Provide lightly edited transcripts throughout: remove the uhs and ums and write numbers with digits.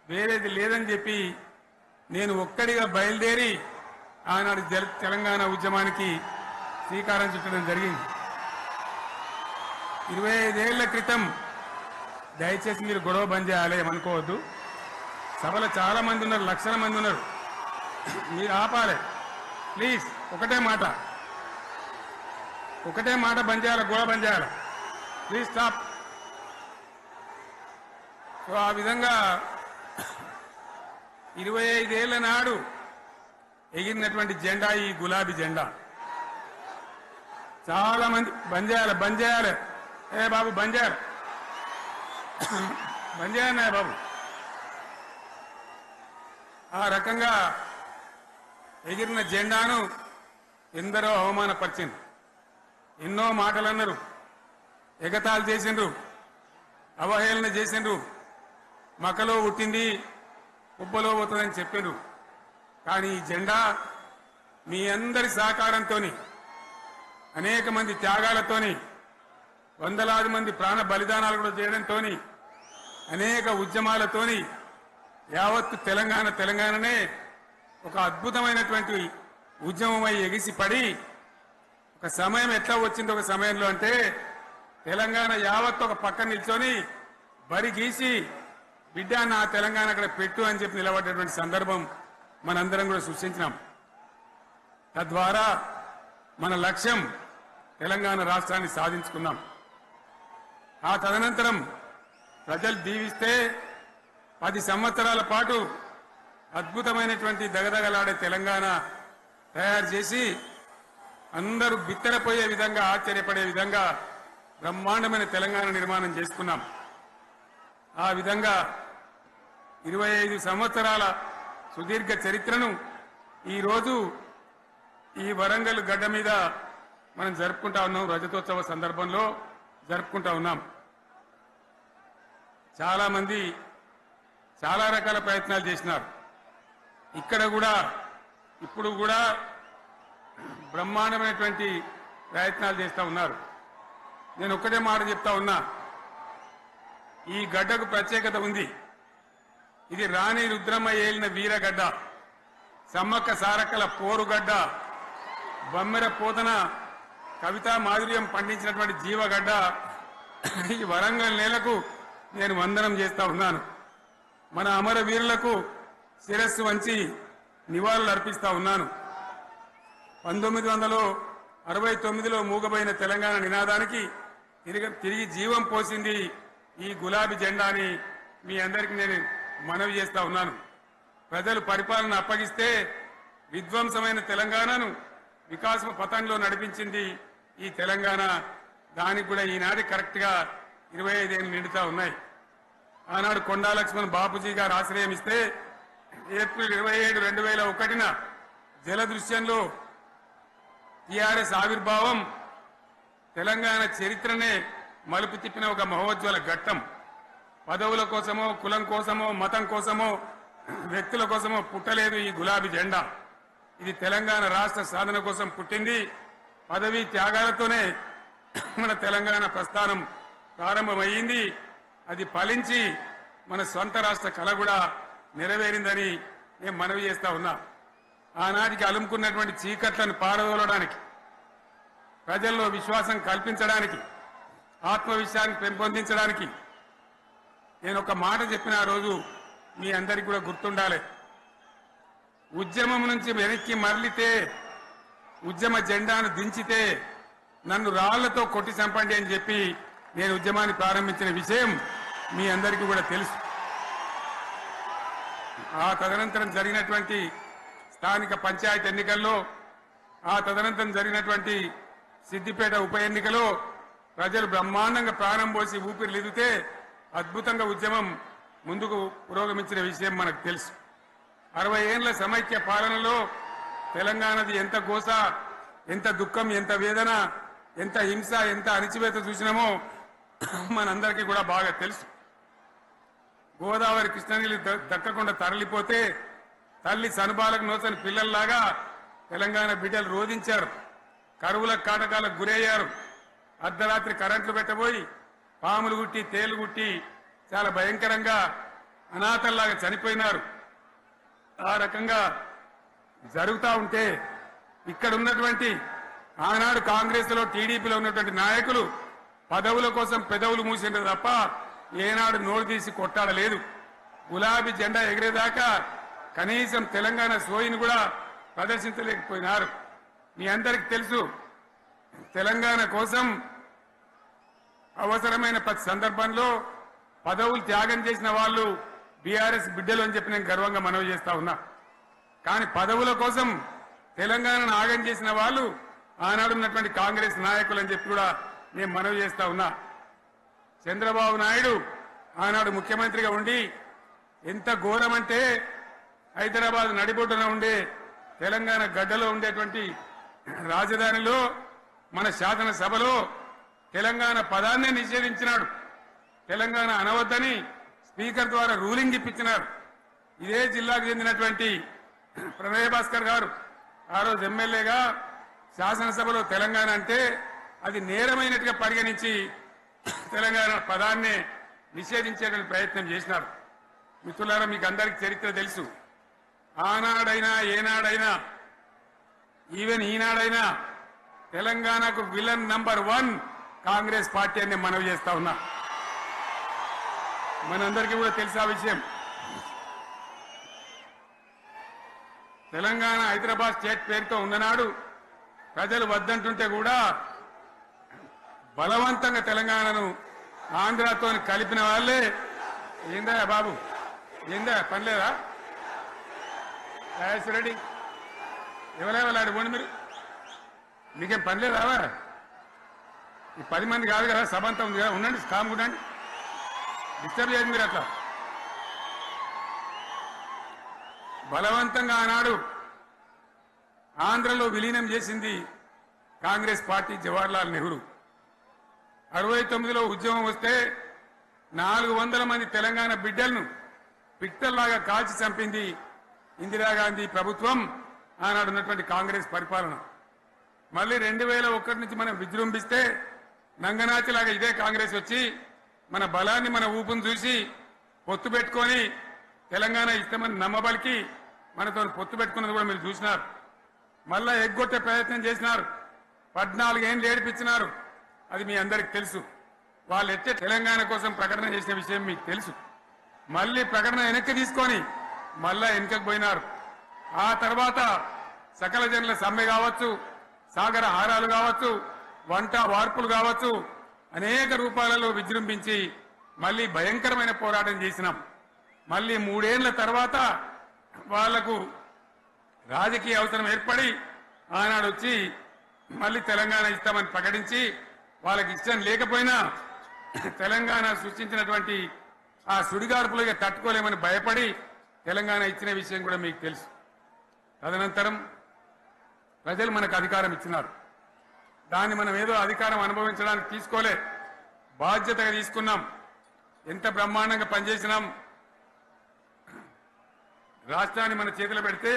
వేరేది లేదని చెప్పి నేను ఒక్కడిగా బయలుదేరి ఆనాడు తెలంగాణ ఉద్యమానికి శ్రీకారం చుట్టడం జరిగింది. 25 ఏళ్ల క్రితం, దయచేసి మీరు గొడవ బంద్ చేయాలి అనుకోవద్దు, సభలో చాలా మంది ఉన్నారు, లక్షల మంది ఉన్నారు, మీరు ఆపాలి ప్లీజ్. ఒకటే మాట బంద్ చేయాలి, గొడవ బంద్ చేయాలి ప్లీజ్, స్టాప్. సో ఆ విధంగా 25 ఏళ్ల నాడు ఎగిరినటువంటి జెండా ఈ గులాబీ జెండా. చాలా మంది బంద్ చేయాలి ఏ బాబు బంద్ చేయాలి బాబు. ఆ రకంగా ఎగిరిన జెండాను ఎందరో అవమానపరిచిండ్రు, ఎన్నో మాటలు అన్నారు, ఎగతాళి చేసిండ్రు, అవహేళన చేసిండ్రు, మకలో పుట్టింది ఉబ్బలో పోతుందని చెప్పిండ్రు. కానీ ఈ జెండా మీ అందరి సహకారంతో, అనేక మంది త్యాగాలతోని, వందలాది మంది ప్రాణ బలిదానాలు కూడా చేయడంతో, అనేక ఉద్యమాలతోని యావత్తు తెలంగాణనే ఒక అద్భుతమైనటువంటి ఉద్యమమై ఎగిసిపడి, ఒక సమయం ఎట్లా వచ్చింది, ఒక సమయంలో అంటే తెలంగాణ యావత్తు ఒక పక్కన నిల్చొని బరి గీసి బిడ్డ నా తెలంగాణ అక్కడ పెట్టు అని చెప్పి నిలబడ్డటువంటి సందర్భం మనందరం కూడా సృష్టించినాం. తద్వారా మన లక్ష్యం తెలంగాణ రాష్ట్రాన్ని సాధించుకున్నాం. ఆ తదనంతరం ప్రజలు దీవిస్తే 10 సంవత్సరాల పాటు అద్భుతమైనటువంటి దగదగలాడే తెలంగాణ తయారు చేసి అందరూ బిత్తరపోయే విధంగా, ఆశ్చర్యపడే విధంగా బ్రహ్మాండమైన తెలంగాణ నిర్మాణం చేసుకున్నాం. ఆ విధంగా 25 సంవత్సరాల సుదీర్ఘ చరిత్రను ఈరోజు ఈ వరంగల్ గడ్డ మీద మనం జరుపుకుంటా ఉన్నాం. రజతోత్సవ సందర్భంలో జరుపుకుంటా ఉన్నాం. చాలా మంది చాలా రకాల ప్రయత్నాలు చేసినారు. ఇక్కడ కూడా ఇప్పుడు కూడా బ్రహ్మాండమైనటువంటి ప్రయత్నాలు చేస్తూ ఉన్నారు. నేను ఒక్కటే మాట చెప్తా ఉన్నా, ఈ గడ్డకు ప్రత్యేకత ఉంది. ఇది రాణి రుద్రమ్మ ఏలిన వీరగడ్డ, సమ్మక్క సారక్కల పోరుగడ్డ, బమ్మెర పోతన కవితా మాధుర్యం పండించినటువంటి జీవగడ్డ. ఈ వరంగల్ నేలకు నేను వందనం చేస్తా ఉన్నాను. మన అమర వీరులకు శిరస్సు వంచి నివాళులు అర్పిస్తా ఉన్నాను. 1969లో మూగబోయిన తెలంగాణ నినాదానికి తిరిగి జీవం పోసింది ఈ గులాబీ జెండాని మీ అందరికీ నేను మనవి చేస్తా ఉన్నాను. ప్రజలు పరిపాలన అప్పగిస్తే విధ్వంసమైన తెలంగాణను వికాస పథంలో నడిపించింది ఈ తెలంగాణ. దానికి కూడా ఈనాడు కరెక్ట్ గా 25 ఏళ్ళు నిండుతా ఉన్నాయి. ఆనాడు కొండా లక్ష్మణ్ బాపూజీ గారు ఆశ్రయం ఇస్తే ఏప్రిల్ 27, 2001న జలదృశ్యంలో టీఆర్ఎస్ ఆవిర్భావం తెలంగాణ చరిత్రనే మలుపు తిప్పిన ఒక మహోజ్వల ఘట్టం. పదవుల కోసమో, కులం కోసమో, మతం కోసమో, వ్యక్తుల కోసమో పుట్టలేదు ఈ గులాబీ జెండా. ఇది తెలంగాణ రాష్ట్ర సాధన కోసం పుట్టింది. పదవీ త్యాగాలతోనే మన తెలంగాణ ప్రస్థానం ప్రారంభమైంది. అది ఫలించి మన సొంత రాష్ట్ర కళ కూడా నెరవేరిందని నేను మనవి చేస్తా ఉన్నా. ఆనాటికి అలుముకున్నటువంటి చీకట్లను పారదోలడానికి, ప్రజల్లో విశ్వాసం కల్పించడానికి, ఆత్మవిశ్వాసాన్ని పెంపొందించడానికి నేను ఒక మాట చెప్పిన ఆ రోజు మీ అందరికీ కూడా గుర్తుండాలి. ఉద్యమం నుంచి వెనక్కి మరలితే, ఉద్యమ జెండాను దించితే నన్ను రాళ్లతో కొట్టి చంపండి అని చెప్పి నేను ఉద్యమాన్ని ప్రారంభించిన విషయం మీ అందరికీ కూడా తెలుసు. ఆ తదనంతరం జరిగినటువంటి స్థానిక పంచాయతీ ఎన్నికల్లో, ఆ తదనంతరం జరిగినటువంటి సిద్దిపేట ఉప ఎన్నికలో ప్రజలు బ్రహ్మాండంగా ప్రాణం పోసి ఊపిరిలిదితే అద్భుతంగా ఉద్యమం ముందుకు పురోగమించిన విషయం మనకు తెలుసు. 60 ఏళ్ల సమైక్య పాలనలో తెలంగాణది ఎంత గోస, ఎంత దుఃఖం, ఎంత వేదన, ఎంత హింస, ఎంత అణిచివేత చూసినామో మనందరికీ కూడా బాగా తెలుసు. గోదావరి కృష్ణనీళ్లు దక్కకుండా తరలిపోతే తల్లి సనుబాలకు నోచని పిల్లల్లాగా తెలంగాణ బిడ్డలు రోధించారు. కరువుల కాటకాలకు గురయ్యారు. అర్ధరాత్రి కరెంట్లు పెట్టబోయి పాములు గుట్టి, తేలు గుట్టి చాలా భయంకరంగా అనాథల్లాగా చనిపోయినారు. ఆ రకంగా జరుగుతూ ఉంటే ఇక్కడ ఉన్నటువంటి ఆనాడు కాంగ్రెస్ లో టీడీపీలో ఉన్నటువంటి నాయకులు పదవుల కోసం పెదవులు మూసిండ్రు తప్ప ఏనాడు నోరు తీసి కొట్టాడలేదు. గులాబీ జెండా ఎగిరేదాకా కనీసం తెలంగాణ సోయిని కూడా ప్రదర్శించలేకపోయినారు. మీ అందరికీ తెలుసు, తెలంగాణ కోసం అవసరమైన ప్రతి సందర్భంలో పదవులు త్యాగం చేసిన వాళ్ళు బీఆర్ఎస్ బిడ్డలు అని చెప్పి నేను గర్వంగా మనవి చేస్తా ఉన్నా. కానీ పదవుల కోసం తెలంగాణను ఆగం చేసిన వాళ్ళు ఆనాడు ఉన్నటువంటి కాంగ్రెస్ నాయకులు అని చెప్పి కూడా నేను మనవి చేస్తా ఉన్నా. చంద్రబాబు నాయుడు ఆనాడు ముఖ్యమంత్రిగా ఉండి ఎంత ఘోరమంటే హైదరాబాద్ నడిబొడ్డున ఉండే తెలంగాణ గడ్డలో ఉండేటువంటి రాజధానిలో మన శాసనసభలో తెలంగాణ పదాన్నే నిషేధించినాడు. తెలంగాణ అనవద్దని స్పీకర్ ద్వారా రూలింగ్ ఇప్పించినారు. ఇదే జిల్లాకు చెందినటువంటి ప్రణయ్ భాస్కర్ గారు ఆ రోజు ఎమ్మెల్యేగా శాసనసభలో తెలంగాణ అంటే అది నేరమైనట్టుగా పరిగణించి తెలంగాణ పదాన్నే నిషేధించేటువంటి ప్రయత్నం చేసినారు. మిత్రులారా, మీకు అందరికీ చరిత్ర తెలుసు. ఆనాడైనా ఏనాడైనా ఈవెన్ ఈనాడైనా తెలంగాణకు విలన్ నంబర్ 1 కాంగ్రెస్ పార్టీ అని మనవి చేస్తా ఉన్నా. మనందరికీ కూడా తెలుసు ఆ విషయం. తెలంగాణ హైదరాబాద్ స్టేట్ పేరుతో ఉన్ననాడు ప్రజలు వద్దంటుంటే కూడా బలవంతంగా తెలంగాణను ఆంధ్రాతో కలిపిన వాళ్ళే. ఏందా బాబు, ఏందా పనిలేదా? రెడ్డి ఎవరెవరు పోండి, మీకేం పనిలేదా? ఈ 10 మంది కాదు కదా, సభ అంతా ఉంది కదా, ఉండండి, కామ్ ఉండండి, డిస్టర్బ్ చేయండి మీరు. అట్లా బలవంతంగా ఆనాడు ఆంధ్రలో విలీనం చేసింది కాంగ్రెస్ పార్టీ, జవహర్లాల్ నెహ్రూ. 69లో ఉద్యమం వస్తే 400 మంది తెలంగాణ బిడ్డలను పిట్టల్లాగా కాల్చి చంపింది ఇందిరాగాంధీ ప్రభుత్వం, ఆనాడు ఉన్నటువంటి కాంగ్రెస్ పరిపాలన. మళ్ళీ 2001 నుంచి మనం విజృంభిస్తే నంగనాచిలాగా ఇదే కాంగ్రెస్ వచ్చి మన బలాన్ని, మన ఊపును చూసి పొత్తు పెట్టుకొని తెలంగాణ ఇస్తామని నమ్మబలికి మనతో పొత్తు పెట్టుకున్నది కూడా మీరు చూసినారు. మళ్ళా ఎగ్గొట్టే ప్రయత్నం చేసినారు. 14 ఏళ్ళు ఏడిపించినారు. అది మీ అందరికి తెలుసు. వాళ్ళు ఎట్టే తెలంగాణ కోసం ప్రకటన చేసిన విషయం మీకు తెలుసు. మళ్ళీ ప్రకటన వెనక్కి తీసుకొని మళ్ళా వెనుకకు పోయినారు. ఆ తర్వాత సకల జనుల సమ్మె కావచ్చు, సాగర హారాలు కావచ్చు, వంట వార్పులు కావచ్చు, అనేక రూపాలలో విజృంభించి మళ్ళీ భయంకరమైన పోరాటం చేసినాం. మళ్ళీ 3 ఏళ్ల తర్వాత వాళ్లకు రాజకీయ అవసరం ఏర్పడి ఆనాడు వచ్చి మళ్ళీ తెలంగాణ ఇస్తామని ప్రకటించి, వాళ్ళకి ఇష్టం లేకపోయినా తెలంగాణ సృష్టించినటువంటి ఆ సుడిగార్పులుగా తట్టుకోలేమని భయపడి తెలంగాణ ఇచ్చిన విషయం కూడా మీకు తెలుసు. తదనంతరం ప్రజలు మనకు అధికారం ఇచ్చినారు. దాన్ని మనం ఏదో అధికారం అనుభవించడానికి తీసుకోలే, బాధ్యతగా తీసుకున్నాం. ఎంత బ్రహ్మాండంగా పనిచేసినాం. రాష్ట్రాన్ని మన చేతిలో పెడితే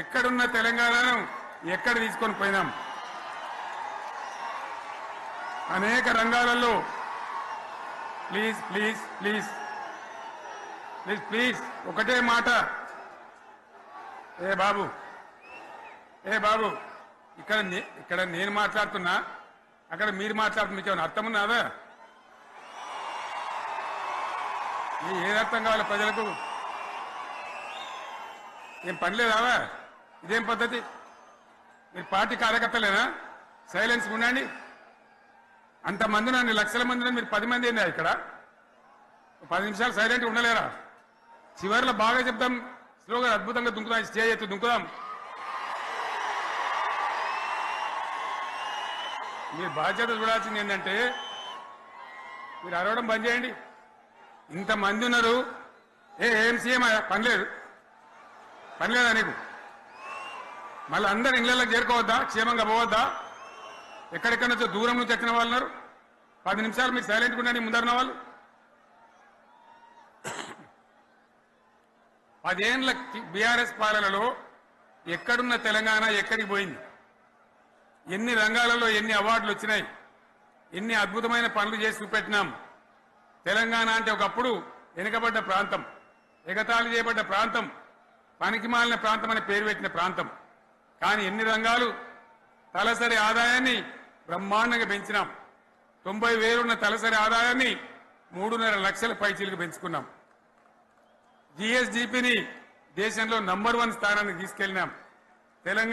ఎక్కడున్న తెలంగాణను ఎక్కడ తీసుకొని పోయినాం. అనేక రంగాలలో please please please please please ఒకటే మాట. ఏ బాబు ఇక్కడ నేను మాట్లాడుతున్నా, అక్కడ మీరు మాట్లాడుతున్నా, మీకు ఏమైనా అర్థం ఉన్నదా? ఏది అర్థం కావాలి ప్రజలకు? ఏం పని లేదావా? ఇదేం పద్ధతి? మీరు పార్టీ కార్యకర్తలేనా? సైలెన్స్ ఉండండి. అంతమంది నన్ను లక్షల మంది, మీరు 10 మంది ఏందా ఇక్కడ? 10 నిమిషాలు సైలెంట్ ఉండలేరా? చివరిలో బాగా చెప్తాం, స్లోగా అద్భుతంగా దుంకుదాం, స్టే ఎత్తు దుంకుదాం. మీరు బాధ్యత చూడాల్సింది ఏంటంటే మీరు అరవడం బంద్ చేయండి. ఇంతమంది ఉన్నారు, ఏం సీఎం పనిలేదా నీకు? మళ్ళీ అందరు ఇళ్లలోకి చేరుకోవద్దా? క్షేమంగా పోవద్దా? ఎక్కడెక్కడి నుంచో దూరం నుంచి వచ్చిన వాళ్ళు ఉన్నారు. 10 నిమిషాలు మీరు సైలెంట్గా ఉండండి. ముందరున్న వాళ్ళు 10 ఏళ్ల బీఆర్ఎస్ పాలనలో ఎక్కడున్న తెలంగాణ ఎక్కడికి పోయింది? ఎన్ని రంగాలలో ఎన్ని అవార్డులు వచ్చినాయి? ఎన్ని అద్భుతమైన పనులు చేసి చూపెట్టినాం. తెలంగాణ అంటే ఒకప్పుడు వెనుకబడ్డ ప్రాంతం. ఎగతాళి చేయబడ్డ ప్రాంతం, పనికిమాలిన ప్రాంతం అని పేరు పెట్టిన ప్రాంతం. కానీ ఎన్ని రంగాలు తలసరి ఆదాయాన్ని బ్రహ్మాండంగా పెంచినాం. 90,000 ఉన్న తలసరి ఆదాయాన్ని 3.5 లక్షల పైచీలకు పెంచుకున్నాం. జీఎస్డీపీని దేశంలో నంబర్ 1 స్థానానికి తీసుకెళ్లినాం. తెలంగాణ